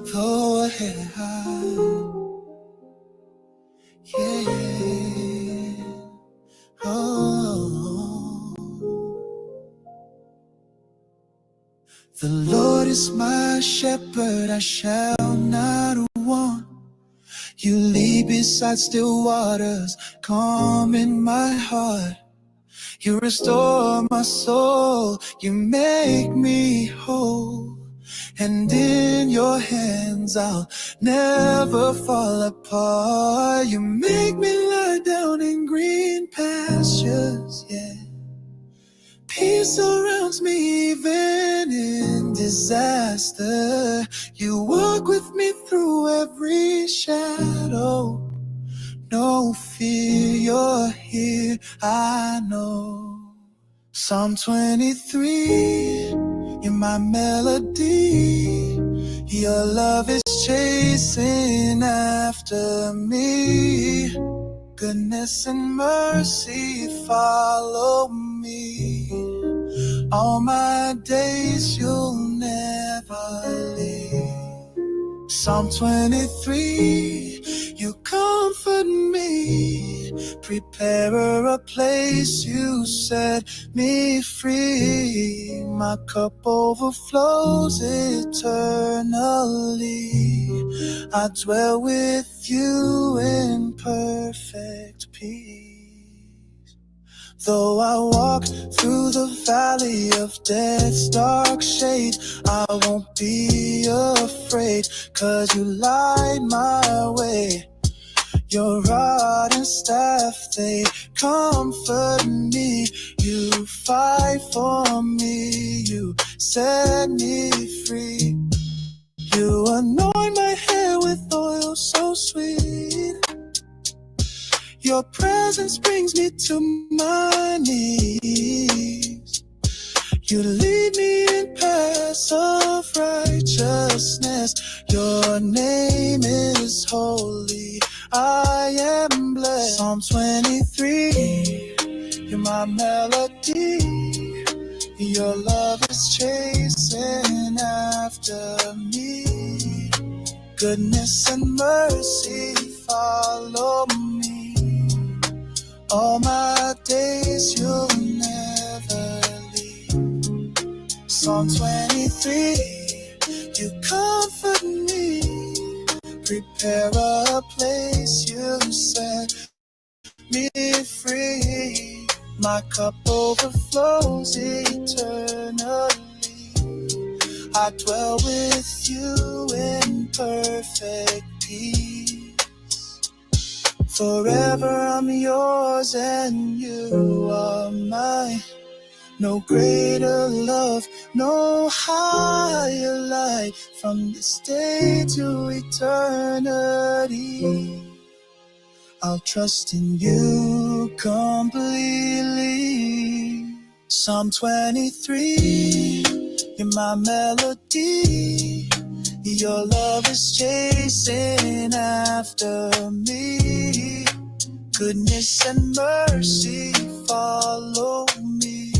Go ahead, yeah. Oh, the Lord is my shepherd, I shall not want. You lead beside still waters, calm in my heart. You restore my soul, you make me whole. And in your hands I'll never fall apart. You make me lie down in green pastures, yeah. Peace surrounds me even in disaster. You walk with me through every shadow. No fear, you're here, I know. Psalm 23, you're my melody. Your love is chasing after me. Goodness and mercy follow me. All my days you'll never leave. Psalm 23, you comfort me, prepare a place, you set me free. My cup overflows eternally. I dwell with you in perfect peace. Though I walk through the valley of death's dark shade, I won't be afraid, 'cause you light my way. Your rod and staff, they comfort me. You fight for me, you set me free. You anoint my hair with oil so sweet. Your presence brings me to my knees. You lead me in paths of righteousness. Your name is holy, I am blessed. Psalm 23, you're my melody. Your love is chasing after me. Goodness and mercy follow me. All my days you'll never leave. Psalm 23, you comfort me, prepare a place, you set me free. My cup overflows eternally. I dwell with you in perfect peace. Forever I'm yours and you are mine. No greater love, no higher light. From this day to eternity, I'll trust in you completely. Psalm 23, you're my melody. Your love is chasing after me. Goodness and mercy follow me.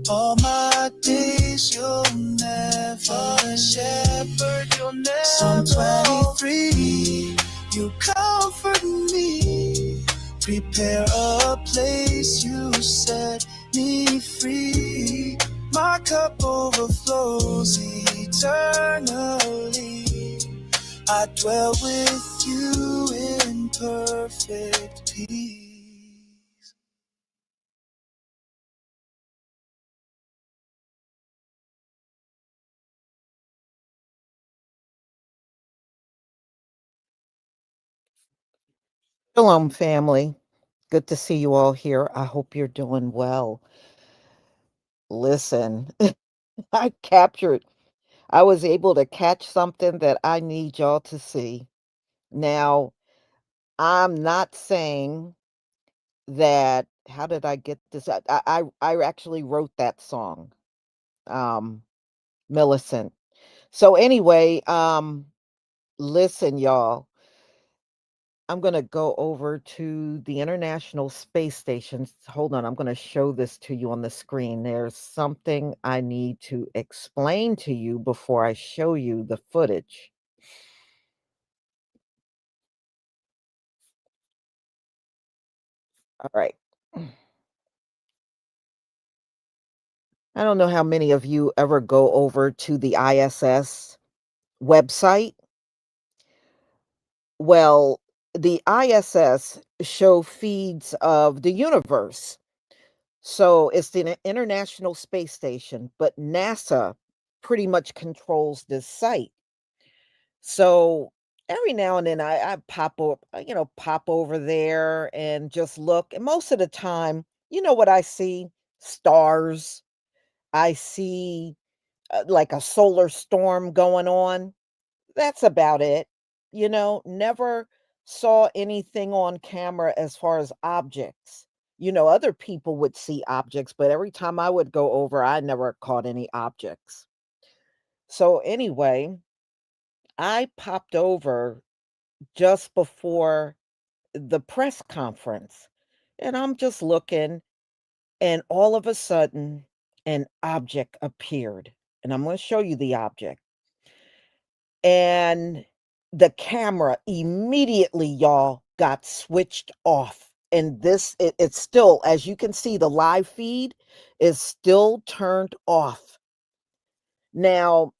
All my days you'll never shepherd, you'll never. Psalm 23, you comfort me, prepare a place, you set me free. My cup overflows eternally. I dwell with you in perfect peace. Shalom, family. Good to see you all here. I hope you're doing well. Listen, I captured, I was able to catch something that I need y'all to see. Now, I'm not saying that, how did I get this? I actually wrote that song, um, Millicent. So anyway, listen, y'all. I'm gonna go over to the International Space Station. Hold on, I'm gonna show this to you on the screen. There's something I need to explain to you before I show you the footage. All right. I don't know how many of you ever go over to the ISS website. Well, the ISS show feeds of the universe. So it's the International Space Station, but NASA pretty much controls this site. So every now and then I pop up, pop over there and just look. And most of the time, you know what I see? Stars. I see like a solar storm going on. That's about it. Never saw anything on camera as far as objects. Other people would see objects, but every time I would go over, I never caught any objects. So anyway, I popped over just before the press conference and I'm just looking, and all of a sudden, an object appeared. And I'm going to show you the object. And the camera immediately, y'all, got switched off. And it's still, as you can see, the live feed is still turned off. Now,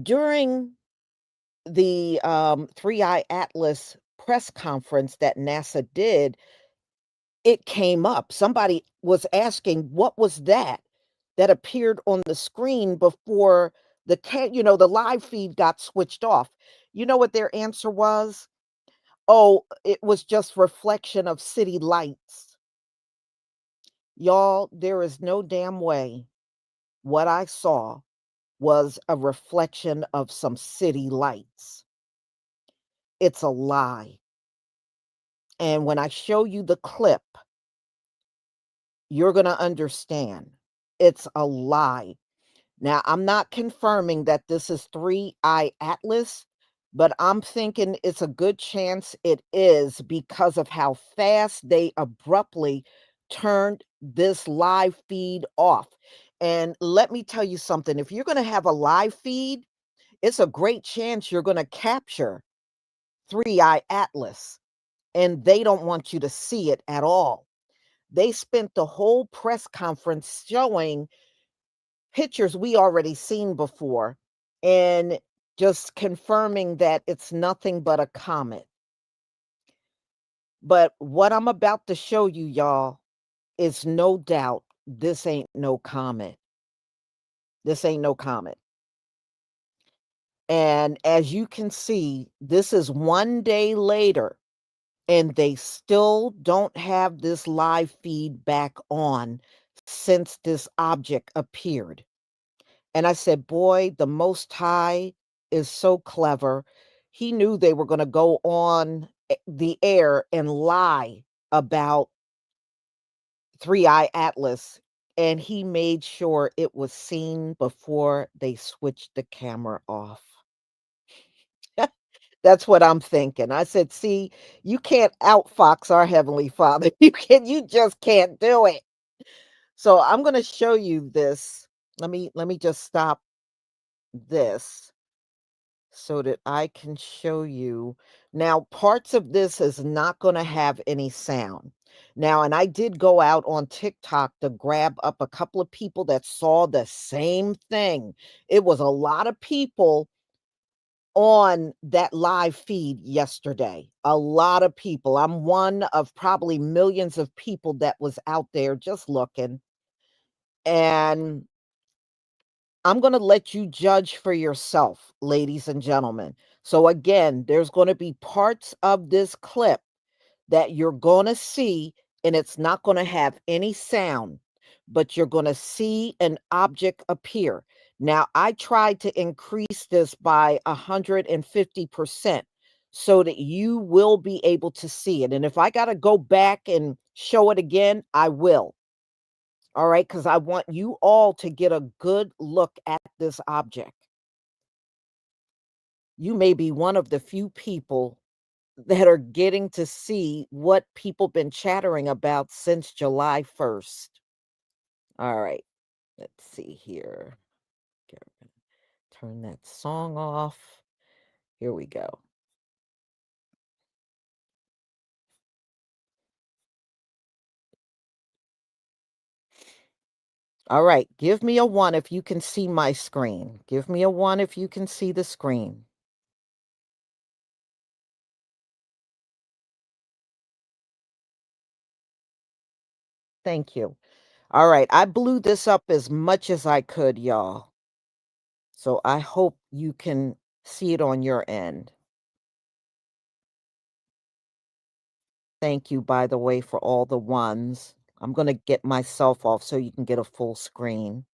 during the 3i Atlas press conference that NASA did, it came up. Somebody was asking, what was that appeared on the screen before the live feed got switched off? You know what their answer was? Oh, it was just reflection of city lights. Y'all, there is no damn way what I saw was a reflection of some city lights. It's a lie. And when I show you the clip, you're going to understand. It's a lie. Now, I'm not confirming that this is 3i Atlas, but I'm thinking it's a good chance it is because of how fast they abruptly turned this live feed off. And let me tell you something, if you're going to have a live feed, it's a great chance you're going to capture 3i Atlas, and they don't want you to see it at all. They spent the whole press conference showing pictures we already seen before and just confirming that it's nothing but a comet. But what I'm about to show you, y'all, is no doubt this ain't no comet. This ain't no comet. And as you can see, this is one day later, and they still don't have this live feed back on since this object appeared. And I said, "Boy, the Most High is so clever." He knew they were gonna go on the air and lie about 3i Atlas, and he made sure it was seen before they switched the camera off. That's what I'm thinking. I said, "See, you can't outfox our Heavenly Father. You just can't do it." So I'm gonna show you this. Let me just stop this so that I can show you. Now, parts of this is not going to have any sound. Now, and I did go out on TikTok to grab up a couple of people that saw the same thing. It was a lot of people on that live feed yesterday. A lot of people. I'm one of probably millions of people that was out there just looking. And I'm going to let you judge for yourself, ladies and gentlemen. So, again, there's going to be parts of this clip that you're going to see, and it's not going to have any sound, but you're going to see an object appear. Now, I tried to increase this by 150% so that you will be able to see it. And if I got to go back and show it again, I will. All right, because I want you all to get a good look at this object. You may be one of the few people that are getting to see what people been chattering about since July 1st. All right, let's see here. Get- Turn that song off. Here we go. All right, give me a 1 if you can see my screen. Give me a 1 if you can see the screen. Thank you. All right, I blew this up as much as I could, y'all. So I hope you can see it on your end. Thank you, by the way, for all the ones. I'm gonna get myself off so you can get a full screen.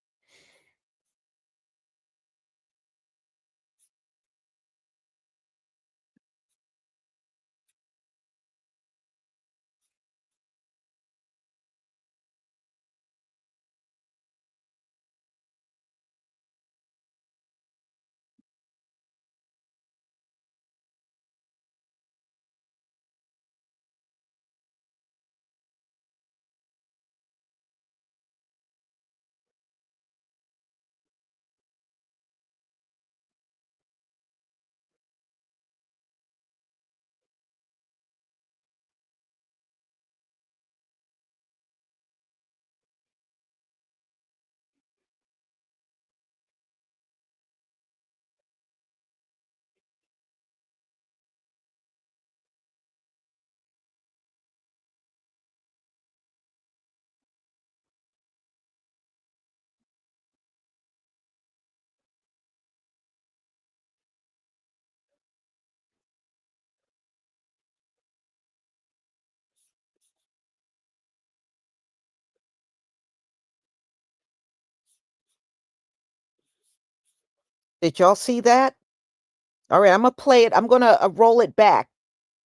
Did y'all see that? All right, I'm gonna play it. I'm gonna roll it back.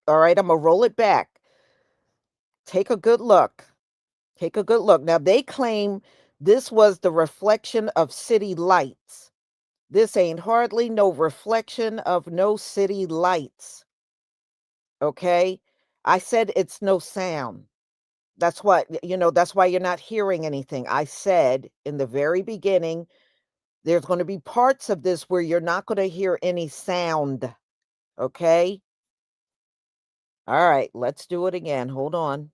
All right, I'm gonna roll it back. Take a good look. Take a good look. Now, they claim this was the reflection of city lights. This ain't hardly no reflection of no city lights. Okay? I said it's no sound. That's what, that's why you're not hearing anything. I said in the very beginning, there's going to be parts of this where you're not going to hear any sound. Okay? All right, let's do it again. Hold on.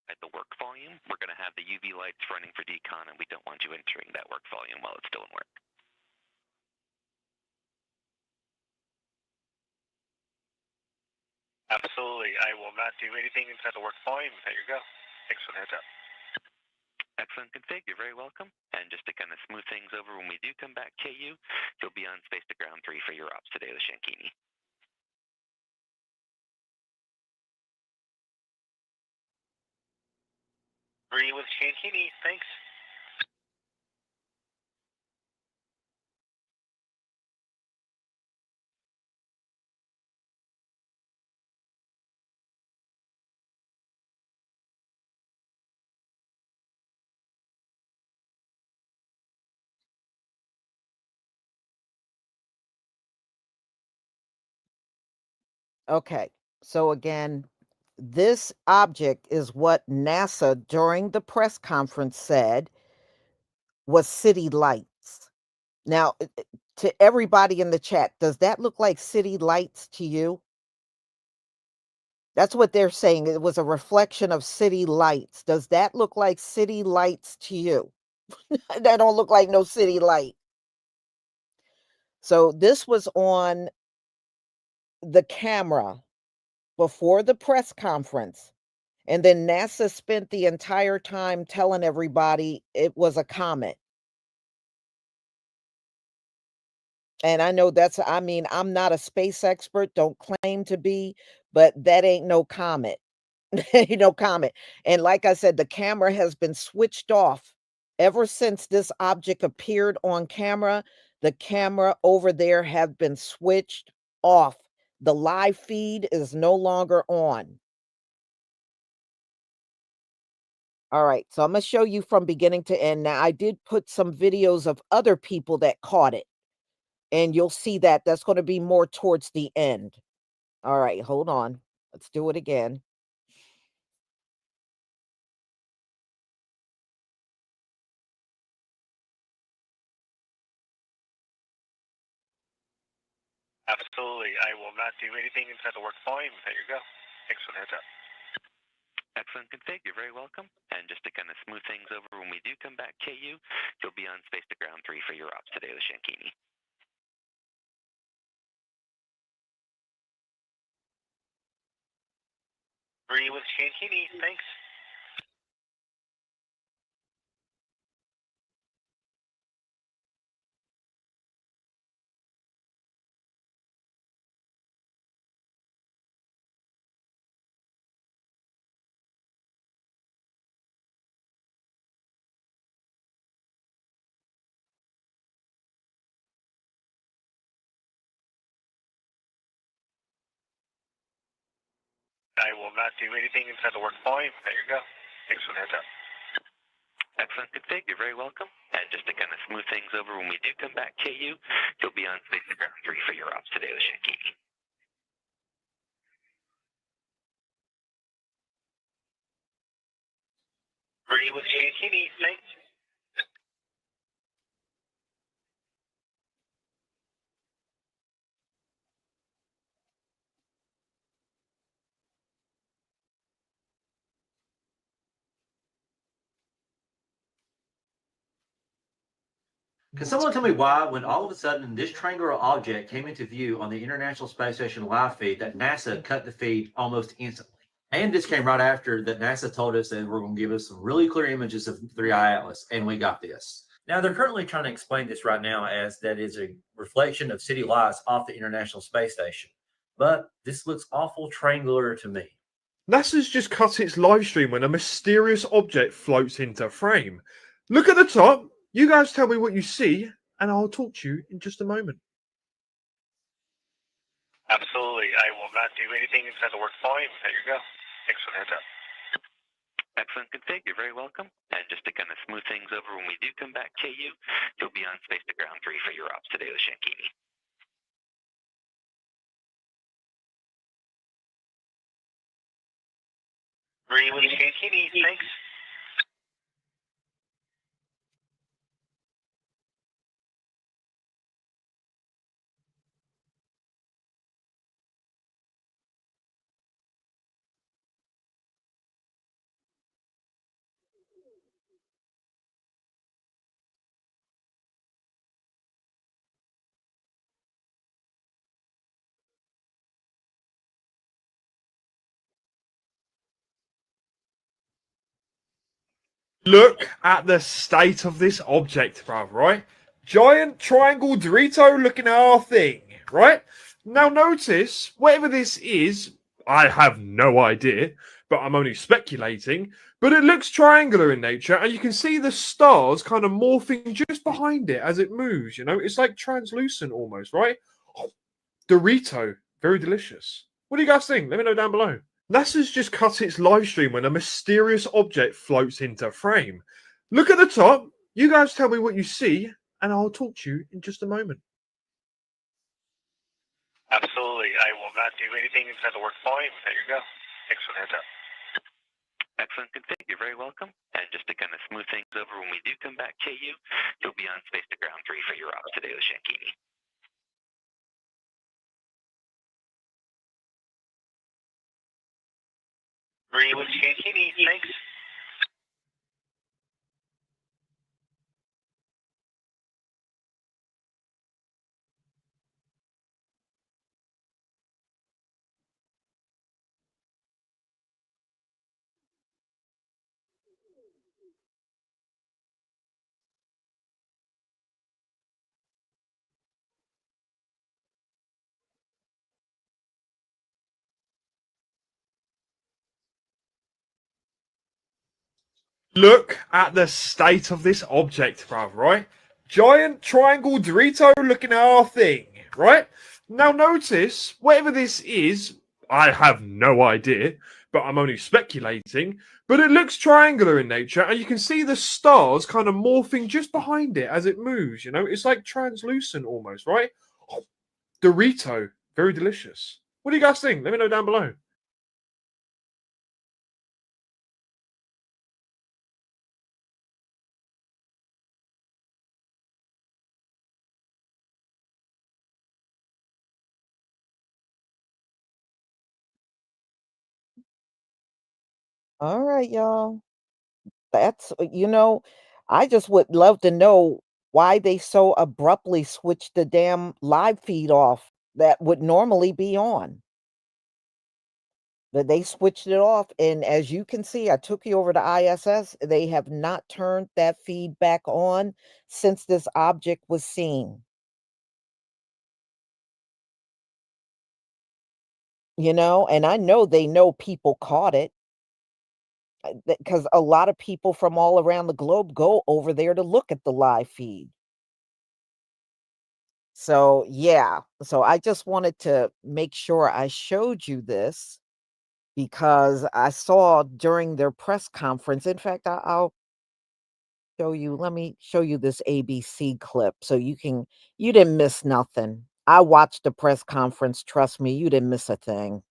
At the work volume, we're going to have the UV lights running for decon, and we don't want you entering that work volume while it's still in work. Absolutely. I will not do anything inside the work volume. There you go. Thanks for the heads up. Excellent config. You're very welcome. And just to kind of smooth things over when we do come back to you, you'll be on space to ground 3 for your ops today with Shankini. Agree with Shankini. Thanks. Okay. So again, this object is what NASA during the press conference said was city lights. Now, to everybody in the chat, does that look like city lights to you? That's what they're saying. It was a reflection of city lights. Does that look like city lights to you? That don't look like no city light. So this was on the camera before the press conference. And then NASA spent the entire time telling everybody it was a comet. And I know I mean, I'm not a space expert, don't claim to be, but that ain't no comet. No comet. And like I said, the camera has been switched off ever since this object appeared on camera. The camera over there have been switched off. The live feed is no longer on. All right, so I'm gonna show you from beginning to end. Now, I did put some videos of other people that caught it, and you'll see that that's gonna be more towards the end. All right, hold on. Let's do it again. Absolutely. I will not do anything inside the work volume. There you go. Thanks for the heads up. Excellent config. You're very welcome. And just to kind of smooth things over when we do come back, KU, you'll be on space to ground 3 for your ops today with Shankini. Agree with Shankini. Thanks. I will not do anything inside the work volume. There you go. Thanks for the heads up. Excellent config. You're very welcome. And just to kind of smooth things over when we do come back, KU, you'll be on space to ground 3 for your ops today with Shankini. Agree with Shankini. Thanks. Can someone tell me why, when all of a sudden this triangular object came into view on the International Space Station live feed, that NASA cut the feed almost instantly? And this came right after that NASA told us that we're going to give us some really clear images of 3i Atlas, and we got this. Now, they're currently trying to explain this right now as that is a reflection of city lights off the International Space Station. But this looks awful triangular to me. NASA's just cut its live stream when a mysterious object floats into frame. Look at the top. You guys tell me what you see, and I'll talk to you in just a moment. Absolutely. I will not do anything inside the work volume. There you go. Thanks for the heads up. Excellent config. You're very welcome. And just to kind of smooth things over when we do come back, KU, you'll be on space to ground 3 for your ops today with Shankini. Agree with Shankini. Thanks. Look at the state of this object, bruv, right? Giant triangle Dorito looking at our thing, right? Now notice, whatever this is, I have no idea, but I'm only speculating, but it looks triangular in nature, and you can see the stars kind of morphing just behind it as it moves, you know? It's like translucent almost, right? Oh, Dorito, very delicious. What do you guys think? Let me know down below. NASA's just cut its live stream when a mysterious object floats into frame. Look at the top. You guys tell me what you see, and I'll talk to you in just a moment. Absolutely. I will not do anything inside the work point. There you go. Thanks for the heads up. Excellent config. You're very welcome. And just to kind of smooth things over when we do come back to you, you'll be on space to ground 3 for your ops today with Shankini. Green with Shankini. Thanks. Look at the state of this object, bruv, right? Giant triangle Dorito looking at our thing, right? Now notice, whatever this is, I have no idea, but I'm only speculating, but it looks triangular in nature, and you can see the stars kind of morphing just behind it as it moves, you know? It's like translucent almost, right? Dorito, very delicious. What do you guys think? Let me know down below. All right, y'all. That's I just would love to know why they so abruptly switched the damn live feed off that would normally be on. But they switched it off, and as you can see, I took you over to ISS. They have not turned that feed back on since this object was seen. And I know they know people caught it because a lot of people from all around the globe go over there to look at the live feed. So, yeah. So I just wanted to make sure I showed you this because I saw during their press conference. In fact, I'll show you. Let me show you this ABC clip so you didn't miss nothing. I watched the press conference. Trust me, you didn't miss a thing.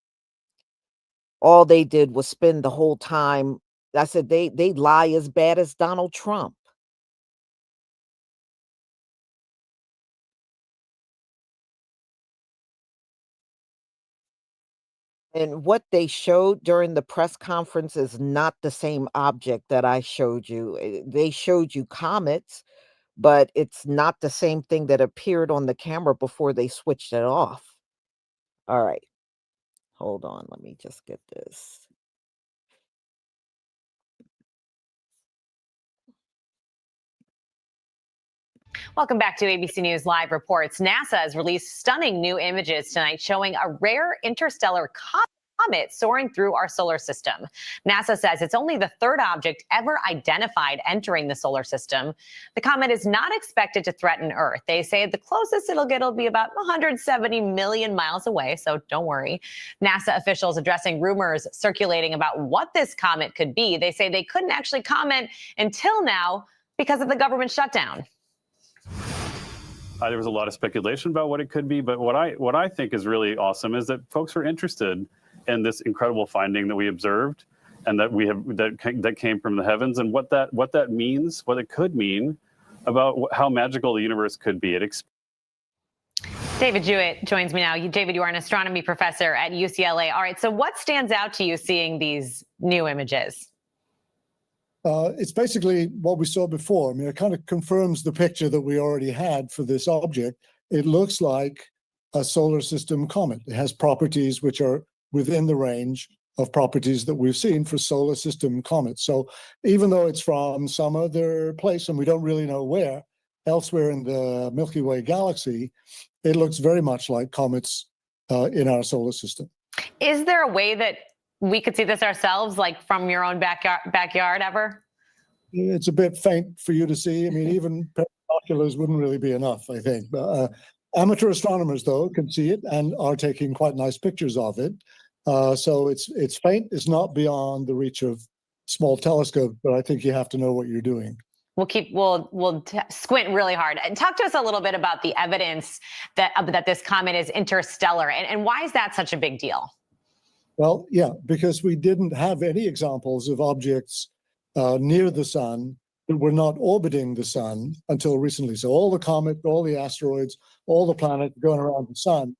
All they did was spend the whole time. I said they lie as bad as Donald Trump. And what they showed during the press conference is not the same object that I showed you. They showed you comets, but it's not the same thing that appeared on the camera before they switched it off. All right. Hold on. Let me just get this. Welcome back to ABC News Live Reports. NASA has released stunning new images tonight showing a rare interstellar comet soaring through our solar system. NASA says it's only the third object ever identified entering the solar system. The comet is not expected to threaten Earth. They say the closest it'll get will be about 170 million miles away, so don't worry. NASA officials addressing rumors circulating about what this comet could be. They say they couldn't actually comment until now because of the government shutdown. There was a lot of speculation about what it could be, but what I think is really awesome is that folks are interested in this incredible finding that we observed, and that that came from the heavens, and what that means, what it could mean about how magical the universe could be. David Jewett joins me now. David, you are an astronomy professor at UCLA. All right, so what stands out to you seeing these new images? It's basically what we saw before. I mean, it kind of confirms the picture that we already had for this object. It looks like a solar system comet. It has properties which are within the range of properties that we've seen for solar system comets. So even though it's from some other place, and we don't really know where, elsewhere in the Milky Way galaxy, it looks very much like comets in our solar system. Is there a way that we could see this ourselves, like from your own backyard ever? It's a bit faint for you to see. I mean, even binoculars wouldn't really be enough, I think. Amateur astronomers, though, can see it and are taking quite nice pictures of it. So it's faint. It's not beyond the reach of small telescopes, but I think you have to know what you're doing. We'll squint really hard. And talk to us a little bit about the evidence that this comet is interstellar, and why is that such a big deal? Well, yeah, because we didn't have any examples of objects near the sun that were not orbiting the sun until recently. So all the comets, all the asteroids, all the planets going around the sun.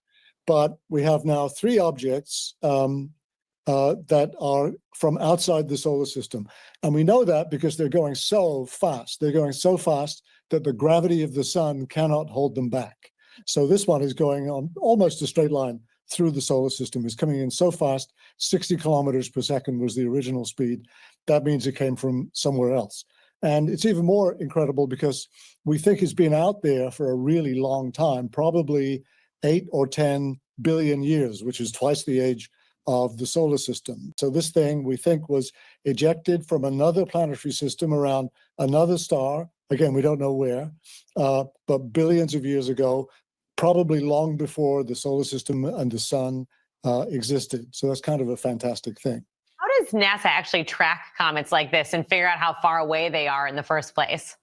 But we have now 3 objects that are from outside the solar system. And we know that because they're going so fast. They're going so fast that the gravity of the sun cannot hold them back. So this one is going on almost a straight line through the solar system. It's coming in so fast, 60 kilometers per second was the original speed. That means it came from somewhere else. And it's even more incredible because we think it's been out there for a really long time, probably 8 or 10 billion years, which is twice the age of the solar system. So this thing we think was ejected from another planetary system around another star. Again, we don't know where, but billions of years ago, probably long before the solar system and the sun existed. So that's kind of a fantastic thing. How does NASA actually track comets like this and figure out how far away they are in the first place?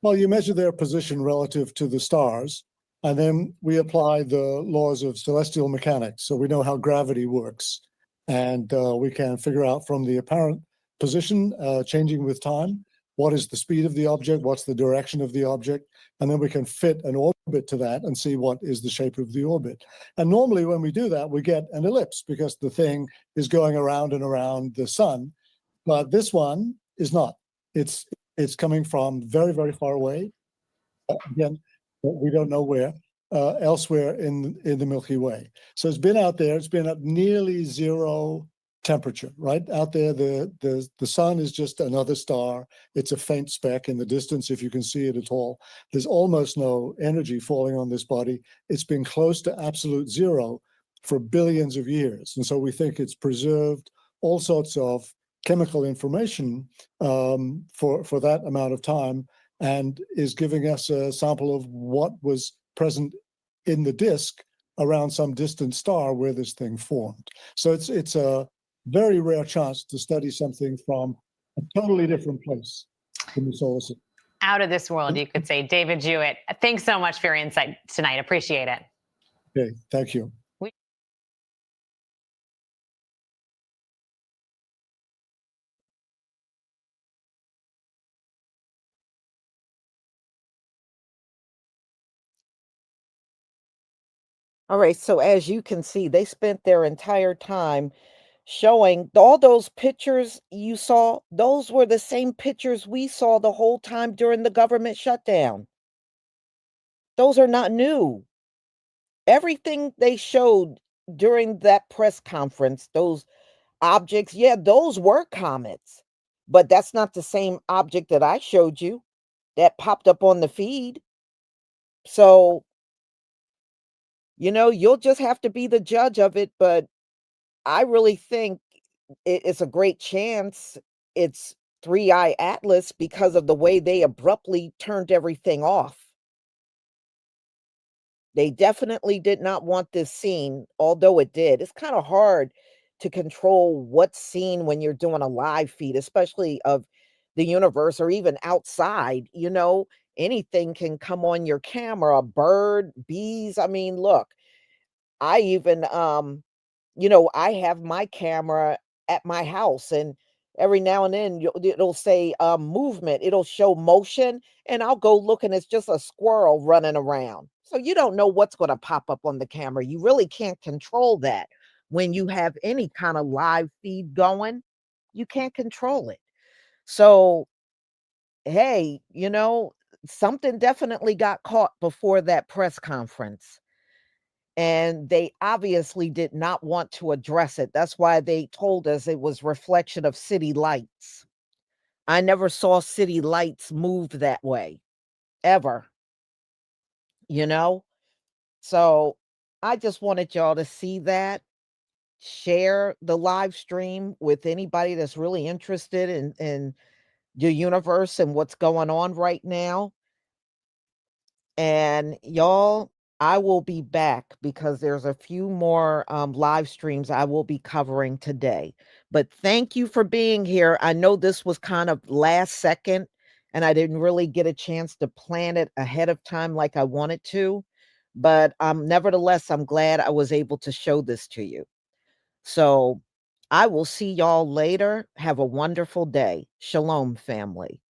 Well, you measure their position relative to the stars, and then we apply the laws of celestial mechanics. So we know how gravity works, and we can figure out from the apparent position changing with time, what is the speed of the object, what's the direction of the object, and then we can fit an orbit to that and see what is the shape of the orbit. And normally when we do that, we get an ellipse because the thing is going around and around the sun. But this one is not. It's coming from very, very far away. Again, we don't know where, elsewhere in the Milky Way. So it's been out there. It's been at nearly zero temperature, right? Out there, the sun is just another star. It's a faint speck in the distance, if you can see it at all. There's almost no energy falling on this body. It's been close to absolute zero for billions of years. And so we think it's preserved all sorts of chemical information for that amount of time, and is giving us a sample of what was present in the disk around some distant star where this thing formed. So it's a very rare chance to study something from a totally different place in the solar system. Out of this world, you could say. David Jewett, thanks so much for your insight tonight. Appreciate it. Okay, thank you. All right, so as you can see, they spent their entire time showing all those pictures you saw. Those were the same pictures we saw the whole time during the government shutdown. Those are not new. Everything they showed during that press conference, those objects, yeah, those were comets. But that's not the same object that I showed you that popped up on the feed. So, you'll just have to be the judge of it, but I really think it's a great chance it's Three-Eye Atlas because of the way they abruptly turned everything off. They definitely did not want this seen, although it did. It's kind of hard to control what's seen when you're doing a live feed, especially of the universe or even outside. Anything can come on your camera, a bird, bees. I mean, look, I even I have my camera at my house, and every now and then it'll say movement, it'll show motion, and I'll go look and it's just a squirrel running around. So you don't know what's going to pop up on the camera. You really can't control that when you have any kind of live feed going. You can't control it. So, hey, something definitely got caught before that press conference. And they obviously did not want to address it. That's why they told us it was reflection of city lights. I never saw city lights move that way, ever. So I just wanted y'all to see that. Share the live stream with anybody that's really interested in the universe and what's going on right now. And y'all, I will be back because there's a few more live streams I will be covering today. But thank you for being here. I know this was kind of last second. and I didn't really get a chance to plan it ahead of time like I wanted to. But nevertheless, I'm glad I was able to show this to you. So I will see y'all later. Have a wonderful day. Shalom, family.